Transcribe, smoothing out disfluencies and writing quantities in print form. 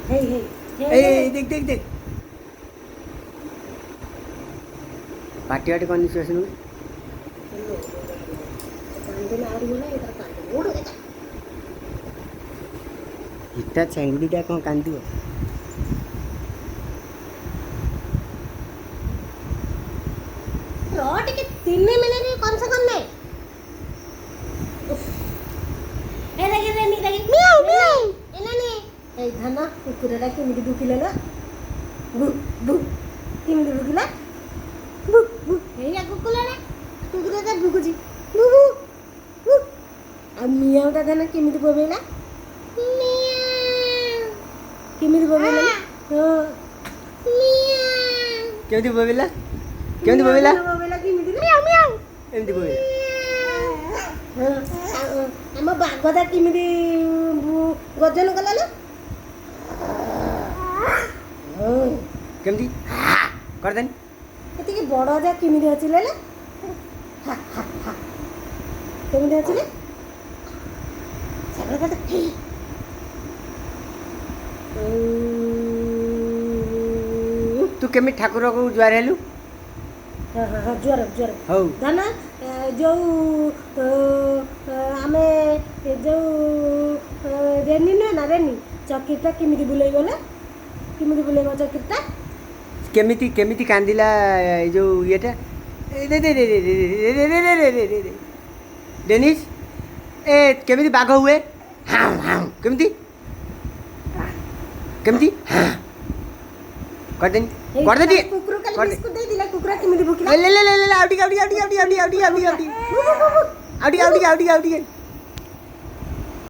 देख देख देख पार्टी वाटी कौन निश्चय सुन इतना चेंगुड़ीटा कौन कांदी ଟିକେ 3 ମିନିଟ୍ କମ ସେ କମ ନେ ଏ ଦେଖି ମିଆଉ ମିଆଉ ଏନାନି এই ধান কুকুরটা কেমিতি ভুকিলে না বু বু কেমিতি ভুকিলা বু বু এই কুকুরটা ভুকুছি বু বু বু আর মিয়াওটা ধান কেমিতি ববেলা মিয়াও কেমিতি ববেলা হ্যাঁ মিয়াও কেমিতি ববেলা কেমিতি ববেলা ববেলা কেমিতি মিয়াও মিয়াও এমতি ববেলা ଆମ ବାଘଟା କେମିତି ଗର୍ଜନ କଲା ନା କେମିତି କରିଦେନି ଏତିକି ବଡ଼ ଯା କେମିତି ଅଛି ଲେ କେମିତି ଅଛି ଲେ ତୁ କେମିତି ଠାକୁରକୁ ଜୁହାର ହେଲୁ ଜୁଆର ଜୁଆର ହଉ ଧାନ ଯେଉଁ ଆମେ ଯେଉଁ ରେନି ନୁହେଁ ନା ରେନି ଚକିଟା କେମିତି ବୁଲେଇ ଗଲେ କେମିତି ବୁଲେଇବ ଚକିଟା କେମିତି କେମିତି କାନ୍ଦିଲା ଏଇ ଯେଉଁ ଇଏଟା ଡେନିସ୍ ଏ କେମିତି ବାଘ ହୁଏ ହାଁ ହାଁ କେମିତି କେମିତି କରିଦେନି କରିଦେନି କୁକୁର କାଲି ବିସ୍କୁଟ ଦେଇଥିଲା କୁକୁର କେମିତି ଭୁକିଲା ଆଉ ଟିକେ ଆଉ ଟିକେ ଆଉ ଟିକେ ଆଉ ଟିକେ ଆଉ ଟିକେ ଆଉ ଟିକେ ଆଉ ଟିକେ ଆଉ ଟିକେ ଆଉ ଟିକେ ଆଉ ଟିକେ